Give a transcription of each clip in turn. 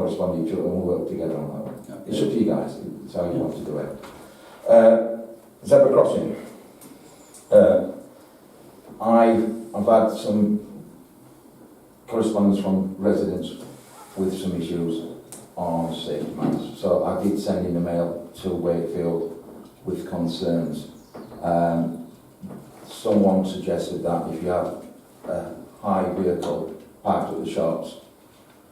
correspond each other and we'll work together on that one. Okay. It's up to you guys, it's how you want to do it. Zebra crossing. I've had some correspondence from residents with some issues on safety matters. So I did send in a mail to Wakefield with concerns. Someone suggested that if you have a high vehicle parked at the shops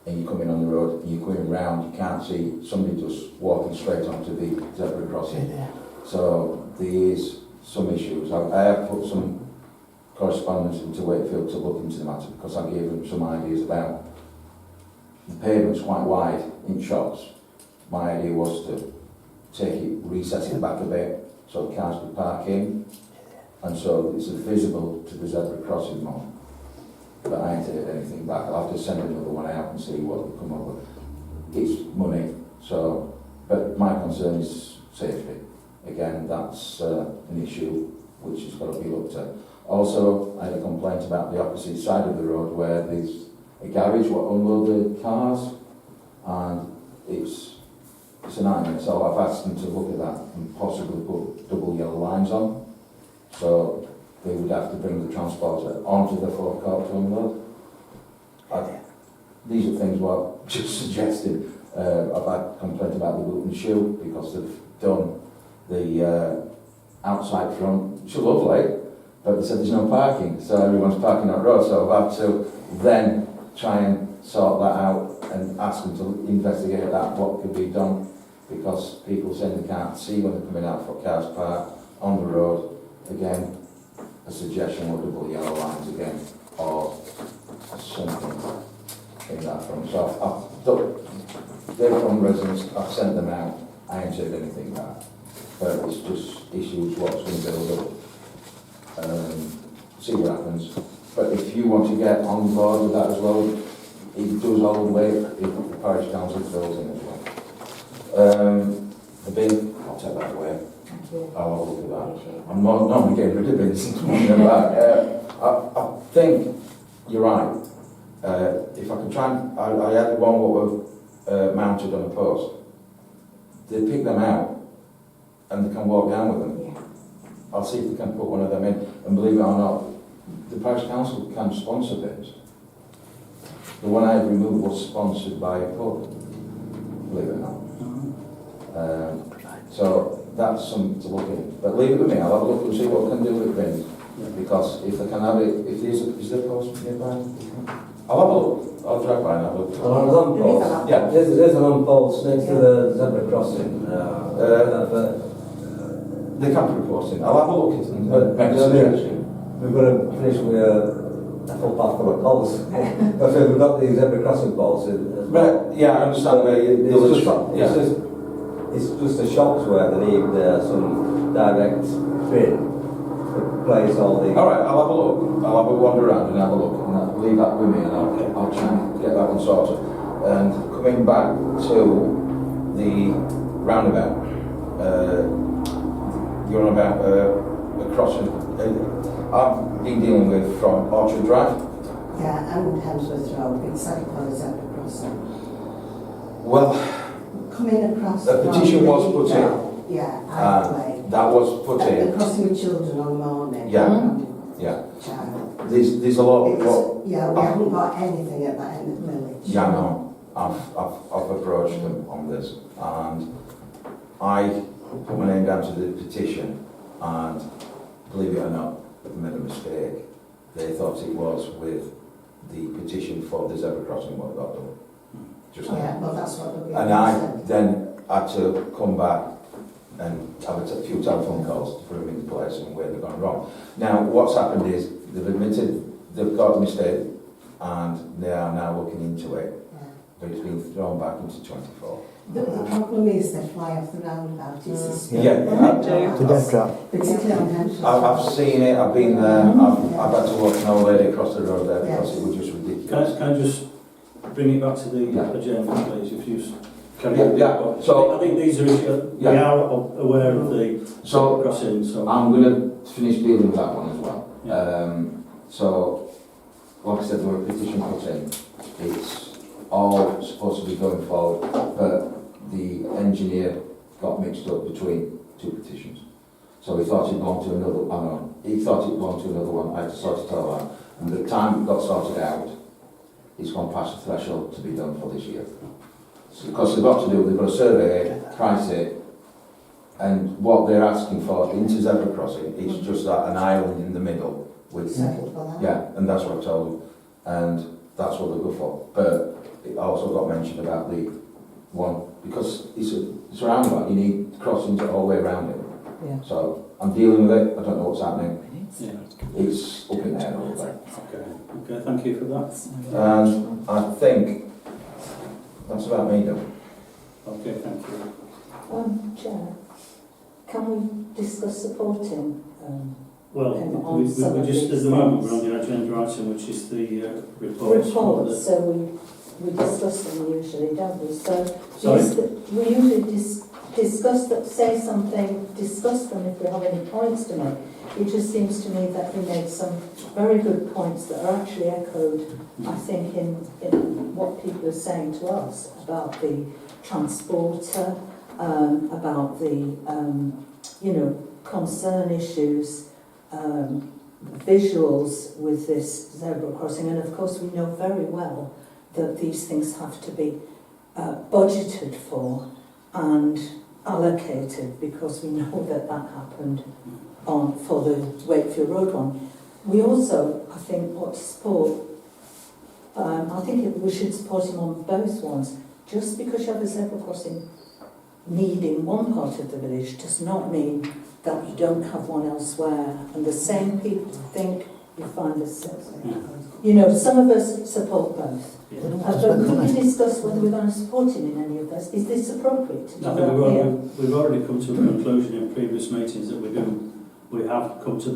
and you're coming on the road and you're going round, you can't see somebody just walking straight onto the zebra crossing. So there is some issues. I have put some correspondence into Wakefield to look into the matter because I gave them some ideas about the pavement's quite wide in shops. My idea was to take it, recess it back a bit so the cars could park in, and so it's visible to the zebra crossing more. But I ain't taken anything back. I'll have to send another one out and see what we come up with. It's money, so, but my concern is safety. Again, that's an issue which has got to be looked at. Also, I had a complaint about the opposite side of the road where there's a garage what unload the cars, and it's a nightmare. So I've asked them to look at that and possibly put double yellow lines on, so they would have to bring the transporter onto the forecourt to unload. These are things what I've just suggested. I've had complaint about the boot and shoe because they've done the outside front, which is lovely, but they said there's no parking, so everyone's parking on the road. So I've had to then try and sort that out and ask them to investigate that, what could be done, because people saying they can't see when they're coming out for cars parked on the road. Again, a suggestion of double yellow lines again, or something in that front. So I've done, they're from residents, I've sent them out, I ain't said anything back. But it's just issues what's going to build up. See what happens. But if you want to get on board with that as well, it does all the way if the parish council fills in as well. The bin, I'll take that away. I'll have a look at that. I'm not normally getting rid of bins. I think you're right. If I can try and, I had one what were mounted on a post. They pick them out and they can walk down with them. Yeah. I'll see if we can put one of them in. And believe it or not, the parish council can sponsor bins. The one I removed was sponsored by a pub, believe it or not. So that's something to look at. But leave it with me, I'll have a look and see what we can do with bins. Because if I can have it, if there's is there a post nearby? I'll have a look. I'll drive by and have a look. On the post? Yeah. There's an on post next to the zebra crossing. They can't put a post in. I'll have a look at it and make a suggestion. We're going to finish with a footpath full of poles. But we've got the zebra crossing poles in. But yeah, I understand where It's just the shops where they need some direct bin to place all the... Alright, I'll have a look. I'll have a wander around and have a look. And I'll leave that with me and I'll try and get that one sorted. And coming back to the roundabout, you're on about a crossing. I've been dealing with from Orchard Drive. Yeah, and Hemsworth Road, exactly for the zebra crossing. Well, Coming across the petition was put in. Yeah, either way. That was put in. Crossing with children on the morning. Yeah. Yeah. Child. There's a lot. Yeah, we haven't got anything at that end of the village. Yeah, no. I've approached them on this, and I put my name down to the petition, and believe it or not, I made a mistake. They thought it was with the petition for the zebra crossing what got done. Just yeah, well that's what we're and I then had to come back and have a few telephone calls to put them into place and where they've gone wrong. Now, what's happened is they've admitted they've got a mistake and they are now looking into it, but it's been thrown back into 24. The problem is they fly off the roundabout. It's a speed. Yeah, To death trap. Particularly on Hemsworth. I've seen it, I've been there, I've had to walk an old lady across the road there because it was just ridiculous. Can I just bring it back to the agenda, please, if you carry on? Yeah. So I think these are issues. We are aware of the crossing. So I'm going to finish dealing with that one as well. Yeah. So, like I said, there were a petition put in. It's all supposed to be going forward, but the engineer got mixed up between two petitions. So he thought he'd gone to another, he thought he'd gone to another one, I had to sort it all out. And the time it got sorted out, it's gone past the threshold to be done for this year. So, because they've got to survey it, price it, and what they're asking for into zebra crossing is just that, an island in the middle with, Settled for that. yeah, and that's what I told them, and that's what they go for. But it also got mentioned about the one, because it's a roundabout, you need crossings all the way around it. Yeah. So I'm dealing with it, I don't know what's happening, Yeah. it's up in the air a little bit. Okay, thank you for that. And I think that's about me done. Okay, thank you. Chair, can we discuss supporting? Well, And on we some of just, these at the moment, we're on things. the agenda item, which is the reports. Reports, so we discuss them usually, don't we? So Sorry? we usually discuss that, say something, discuss them if we have any points to make. It just seems to me that we made some very good points that are actually echoed, I think, in what people are saying to us about the transporter, about the, concern issues, visuals with this zebra crossing, and of course we know very well that these things have to be budgeted for and allocated, because we know that happened for the Wakefield Road one. We also, I think, ought to support, we should support him on both ones. Just because you have a zebra crossing need in one part of the village does not mean that you don't have one elsewhere, and the same people think you find this. Some of us support both. Yeah. But could we discuss whether we're going to support him in any of this? Is this appropriate to do I that think here? we've already come to a conclusion in previous meetings that we have come to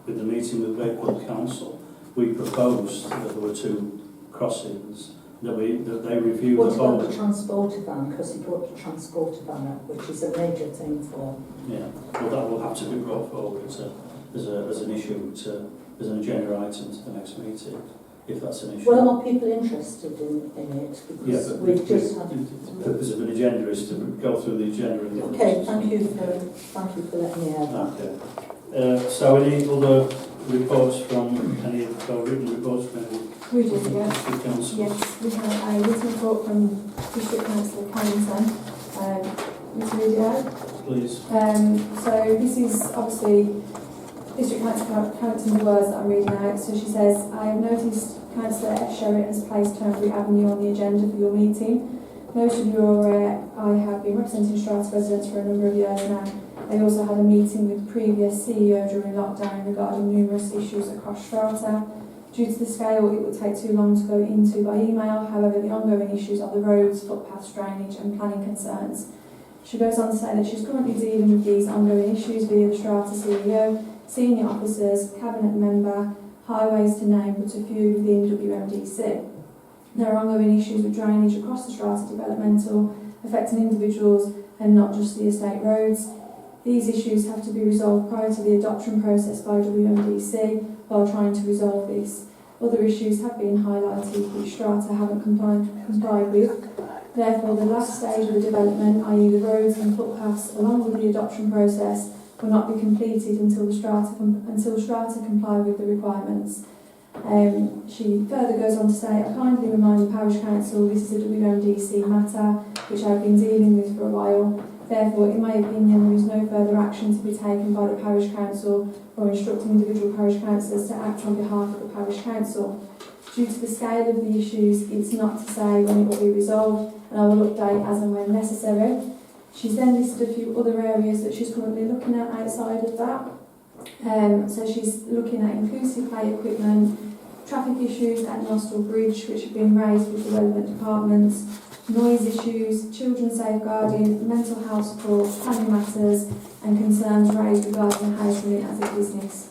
with the meeting with Wakefield Council. We proposed that there were two crossings, that they reviewed What the about whole. the transporter van? Because he brought the transporter van up, which is a major thing for. Yeah, well, that will have to be brought forward as an issue, as an agenda item to the next meeting, if that's an issue. Well, are people interested in it? Because but we've just had. the purpose of an agenda is to go through the agenda. And Okay, thank you for letting me have that. Okay. So any other reports from any of the written reports from any We do, yes. district council? Yes, we have a written report from District Councillor Carrington. Ms. Lydia. Please. So this is obviously District Councillor Carrington's words that I'm reading out. So she says, I have noticed Councillor Sherritt has placed Turnberry Avenue on the agenda for your meeting. Most of you are aware I have been representing Strata residents for a number of years now. I also had a meeting with the previous CEO during lockdown regarding numerous issues across Strata. Due to the scale, it would take too long to go into by email. However, the ongoing issues are the roads, footpaths, drainage and planning concerns. She goes on to say that she's currently dealing with these ongoing issues via the Strata CEO, senior officers, cabinet member, highways to name but a few within WMDC. There are ongoing issues with drainage across the Strata developmental, affecting individuals and not just the estate roads. These issues have to be resolved prior to the adoption process by WMDC while trying to resolve this. Other issues have been highlighted which Strata haven't complied with. Therefore, the last stage of the development, i.e. the roads and footpaths, along with the adoption process, will not be completed until Strata comply with the requirements. She further goes on to say, I kindly remind the Parish Council this is a WMDC matter which I've been dealing with for a while. Therefore, in my opinion, there is no further action to be taken by the Parish Council or instructing individual Parish Councillors to act on behalf of the Parish Council. Due to the scale of the issues, it's not to say when it will be resolved, and I will update as and when necessary. She's then listed a few other areas that she's currently looking at outside of that. So she's looking at inclusive play equipment, traffic issues at Nostell Bridge, which have been raised with the relevant departments, noise issues, children safeguarding, mental health support, planning matters, and concerns raised regarding housing as a business.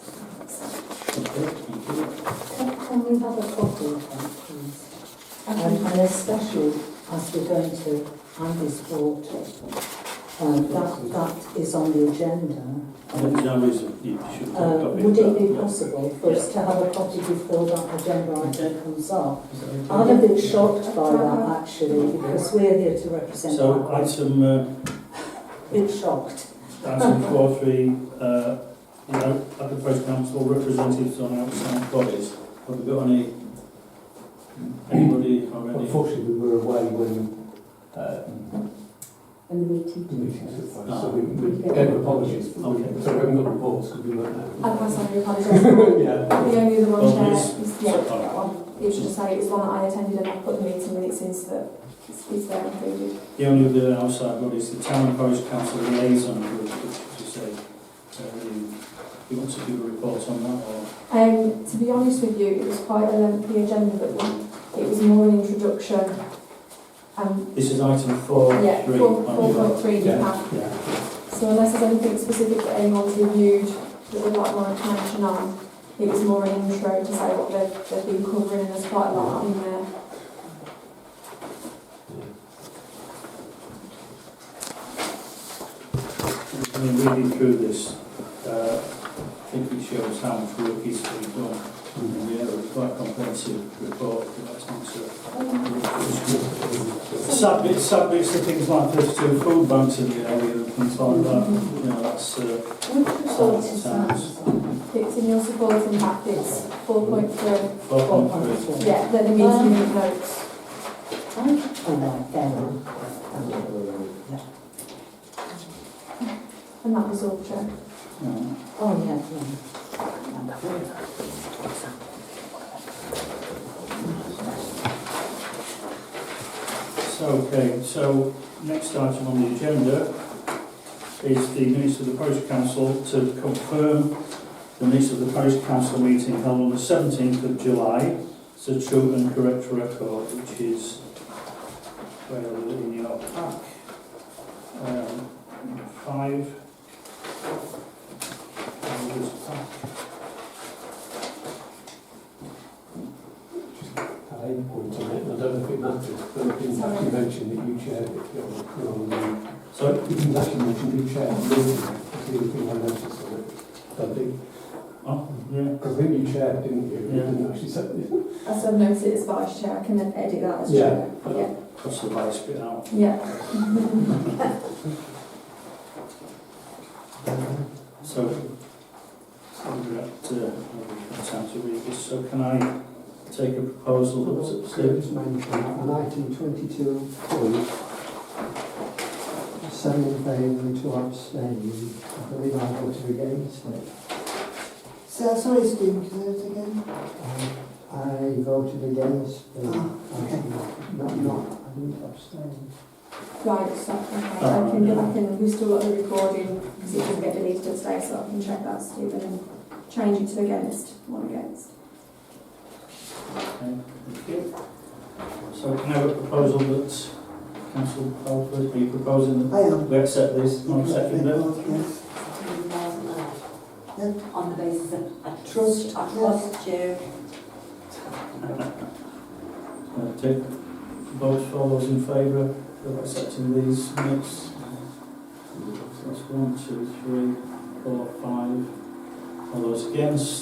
Can we have a copy of that, please? And especially as we're going to Andy's report, that is on the agenda. There's no reason you should have a copy of Would it that. be possible for us to have a copy before that agenda item comes up? Is that okay? I'm a bit shocked by that actually, because we're here to represent. So our- bit shocked. item 4.3, at the Parish Council, representatives on outside bodies. Have we got anybody already? Unfortunately, we were away when And the meeting. the meeting took place, so we gave apologies. Okay. So we haven't got reports because we weren't there. I'll pass on your apologies. Yeah. The only other one, Well, Chair, yes. is, yeah, that one. It was just say it's one that I attended and I put the meeting minutes in so that it's there included. The only other outside body is the Town and Parish Council liaison group, which you say, you want to give a report on that, or? To be honest with you, it was quite a lengthy agenda, but it was more an introduction. This is item 4.3. Yeah, 4.3 you Yeah. have. Yeah. So unless there's anything specific that anyone's reviewed that they'd like more information on, it was more an intro to say what they've been covering, and there's quite a lot in there. I mean, reading through this, I think it shows how much work is being done. And yeah, it was quite a comprehensive report. That's not sad bits are things like there's 2 food banks in the area and things like that. You know, that's sounds. It's in your supporting pack, it's 4.3. 4.3. Yeah, they're the meeting minute notes. Oh, right, fair enough. And that was all, Chair. Yeah. Oh, yeah, So next item on the agenda is the minutes of the Parish Council to confirm the minutes of the Parish Council meeting held on the 17th of July. It's a true and correct record, which is available in your pack. 5. Had a point on it, and I don't know if it matters, but I didn't actually mention that you chaired it. Sorry? You didn't actually mention you chaired the meeting. That's the only thing I noticed on it. I think, Oh, yeah. because I think you chaired, didn't you? Yeah. You didn't actually say it. As I've noted it as Vice Chair, I can then edit that as Yeah. Chair. Yeah. Cross the vice bit out. Yeah. So we're at time to read this. So can I take a proposal that's Just mention on item 22, 7 in favour and 2 abstaining. I believe I voted against it. So, sorry, Stephen, can I have it again? I voted against the okay. I didn't abstain. Right, so I can go back and we've still got the recording because it doesn't get deleted today, so I can check that, Stephen, and change it to against, one against. Okay, thank you. So can I have a proposal that Councillor Alford, are you proposing I that am. we accept this? Not accepting that? Yes. Yeah. On the basis of I Trust, trust you. Take votes for all those in favour of accepting these minutes. So that's 1, 2, 3, 4, 5. All those against?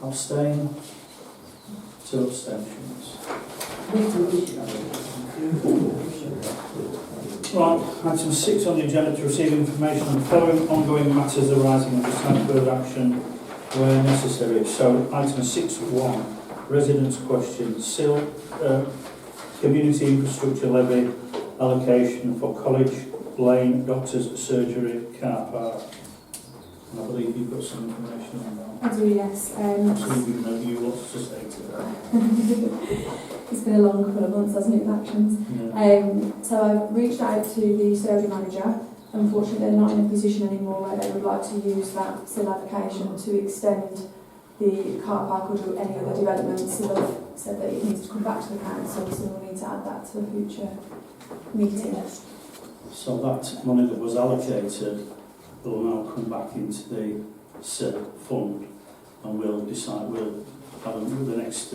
Abstain? 2 abstentions. Right, item 6 on the agenda to receive information on the following ongoing matters arising and decide further action where necessary. So item 6.1, residents' questions, community infrastructure levy allocation for College Lane Doctors Surgery Car Park. And I believe you've got some information on that. I do, yes. So you lots to say to that. It's been a long couple of months, hasn't it, with actions? Yeah. So I've reached out to the surgery manager. Unfortunately, they're not in a position anymore where they would like to use that SIL application to extend the car park or do any other developments. So they've said that it needs to come back to the council, so we'll need to add that to a future meeting. So that money that was allocated will now come back into the SIL fund, and we'll decide, we'll have the next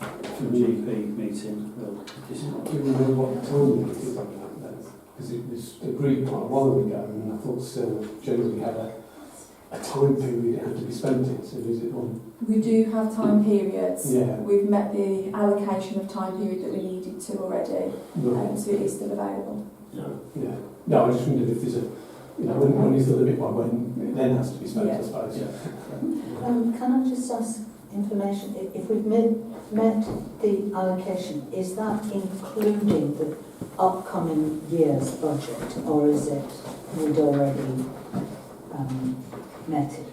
GP meeting. Do you remember what the time limit is on that then? Because it was agreed quite a while ago, and I thought still generally had a time period it had to be spent in. So is it on? We do have time periods. Yeah. We've met the allocation of time period that we needed to already, No. so it is still available. Yeah. No, I just wondered if there's a, when is the limit by when it then has to be spent, Yeah. I suppose. Can I just ask information, if we've met the allocation, is that including the upcoming year's budget, or is it we'd already met it?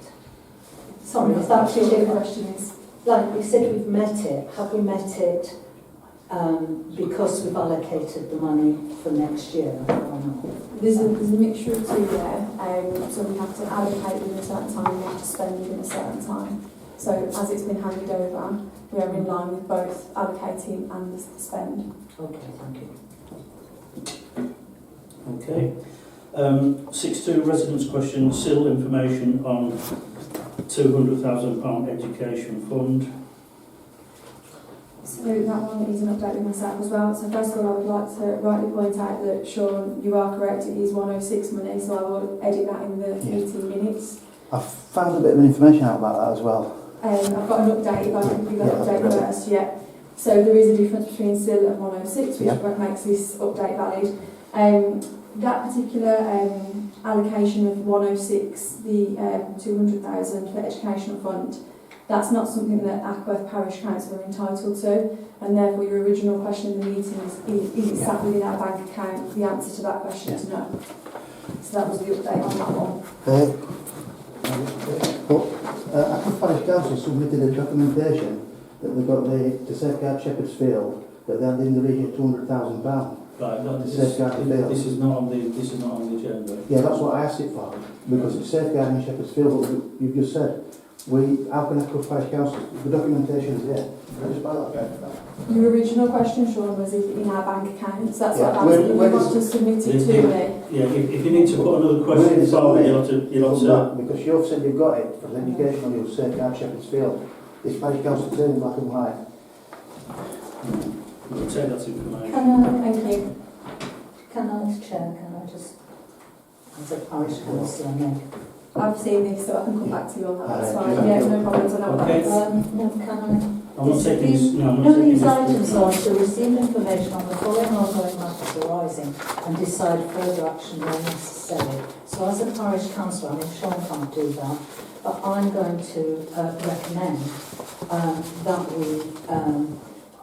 Sorry, is that Actually, the your question is, like you said, we've met it, have we met it because we've allocated the money for next year or not? there's a mixture of two there. So we have to allocate within a certain time, we have to spend within a certain time. So as it's been handed over, we are in line with both allocating and the spend. Okay, thank you. Okay. 6.2 residents' question, civil information on £200,000 education fund. So that one is an update with myself as well. So first of all, I would like to rightly point out that, Sean, you are correct, it is 106 money, so I will edit that in the meeting minutes. I've found a bit of information out about that as well. I've got an update, if I can give that Yeah, update brilliant. first, yeah. So there is a difference between SIL and 106, which Yeah. makes this update valid. That particular allocation of 106, the 200,000 for educational fund, that's not something that Ackworth Parish Council are entitled to, and therefore your original question in the meeting is it sat within our bank account? The answer to that question is no. So that was the update on that one. Ackworth Parish Council submitted a documentation that they got to safeguard Shepherd's Field, that they had in the region of £200,000. Right, no, To this safeguard the field. is not on the agenda. Yeah, that's what I asked it for, because it's safeguarding Shepherd's Field, but you've just said, how can Ackworth Parish Council, the documentation is there. Can I just buy that back? Your original question, Sean, was if in our bank accounts. That's Yeah, what I'm where- asking. You where want is- to submit it to Yeah. me. Yeah, if you need to put another question Where is it forward, on you'll have to. Because you've said you've got it from education, you'll safeguard Shepherd's Field. This Parish Council is in black and white. We'll take that information. Thank you. Can I, Chair, can I just, as a parish councillor, make I've seen this, so I can come back to you on that. That's Alright, fine. thank Yeah, you. no problems. I know what Okay. that is. no, can I'm not taking this. No, I'm not No, taking these this. items are to receive information on the following ongoing matters arising and decide further action where necessary. So as a parish councillor, I mean, Sean can't do that, but I'm going to recommend that we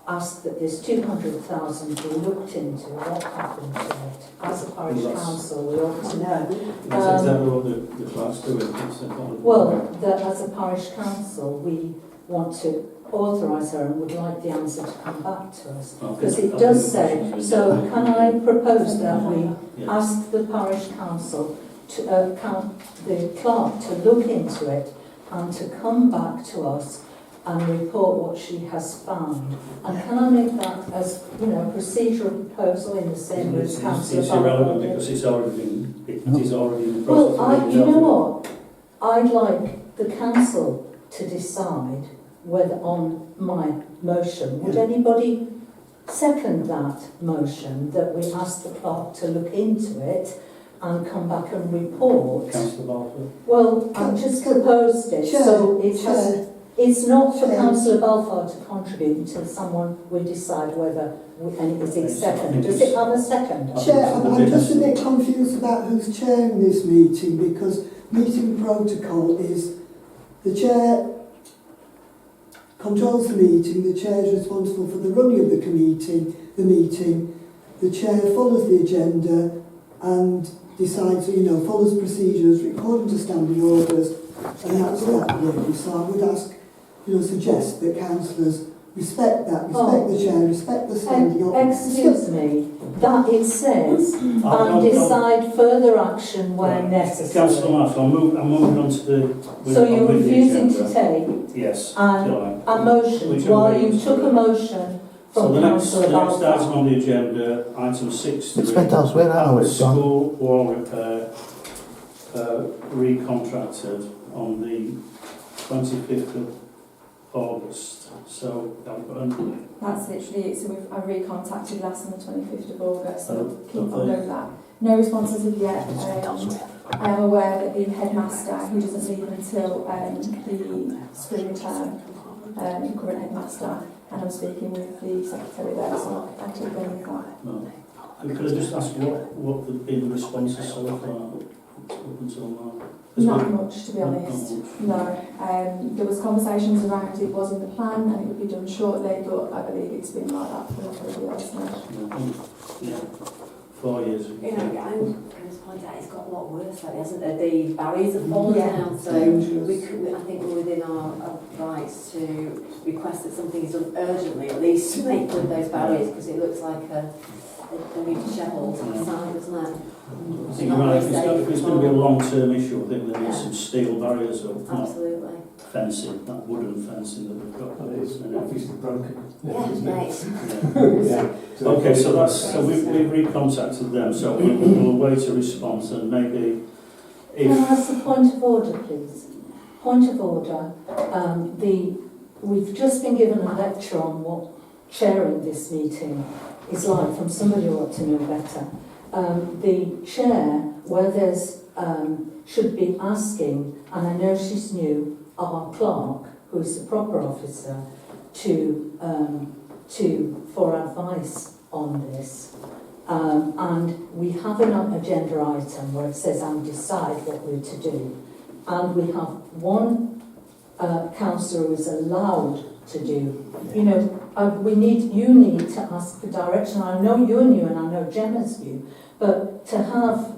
ask that this 200,000 be looked into, what happened to it. As a parish Yes. council, we ought to know. That's exactly what the clerk's doing. It's a- Well, that as a parish council, we want to authorise her and would like the answer to come back to us. I think- Because I it think does the say, question's been so done. can I propose that we Yeah. ask the parish council to, the clerk to look into it and to come back to us and report what she has found. And can I make that as, a procedural proposal in the same way as It's councillor irrelevant Barfoot did? because it is already in the process. Well, of being you know dealt with. what? I'd like the council to decide whether on my motion, would anybody second that motion, that we ask the clerk to look into it and come back and report? Councillor Barfoot. Well, I've just proposed it, so it has, it's not for Chair. Councillor Balfour to contribute until someone will decide whether, and is it second? Does it have a second? Chair, I'm just a bit confused about who's chairing this meeting, because meeting protocol is the chair controls the meeting, the chair is responsible for the running of the meeting, the chair follows the agenda and decides, follows procedures according to standing orders, and that's that really. So I would ask, suggest that councillors respect that, respect the chair, respect the standing orders. Excuse me, that it says, and decide further action where necessary. Councillor Marshall, I'm moving on to the... So you're with the refusing to agenda. take Yes. a motion, Which while I'm you moving took to. a motion So from the next Councillor item Balfour. on the agenda, item 6. It's spent elsewhere, I know where it's gone. School wall repair recontracted on the 25th of August. So I've got an, That's literally it. So I recontacted last on the 25th of August, so Oh, keep on lovely. doing that. No responses as of yet. I am aware that the headmaster, who doesn't leave until the spring term, the current headmaster, and I'm speaking with the secretary there, so I'll keep going with that. no. And could I just ask what have been the responses so far up until now? Has Not been- much, to be honest. Not much. No. There was conversations around it was in the plan and it would be done shortly, but I believe it's been like that for 3 years now. Yeah. 4 years. You know, I'm going to point out it's got a lot worse, like, hasn't it? The barriers have fallen Yeah. down, so I think we're within our rights to request that something is done urgently, at least to make good those barriers, because it looks like a new dishevelled side, doesn't it? I think you're right. If it's going to be a long-term issue, I think there needs some steel barriers up, not Absolutely. fencing, that wooden fencing that we've got. But it's obviously broken. Yeah, isn't it? right. Yeah. Okay, so we've recontacted them, so we'll await a response, and maybe Can I if ask a point of order, please? Point of order. We've just been given a lecture on what chairing this meeting is like from somebody who ought to know better. The chair, where there's should be asking, and I know she's new, our clerk, who is the proper officer, for advice on this. And we have an agenda item where it says and decide what we're to do. And we have one councillor who is allowed to do. You know, you need to ask for direction. I know you're new and I know Gemma's new, but to have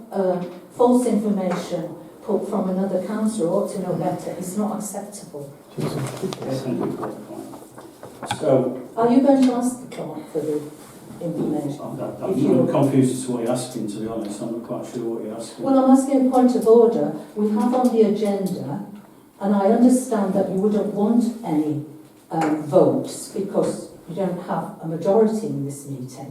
false information put from another councillor who ought to know better is not acceptable. so, Are you going to ask the clerk for the information? I'm confused as to what you're asking, to be honest. I'm not quite sure what you're asking. Well, I'm asking a point of order. We have on the agenda, and I understand that you wouldn't want any votes because you don't have a majority in this meeting.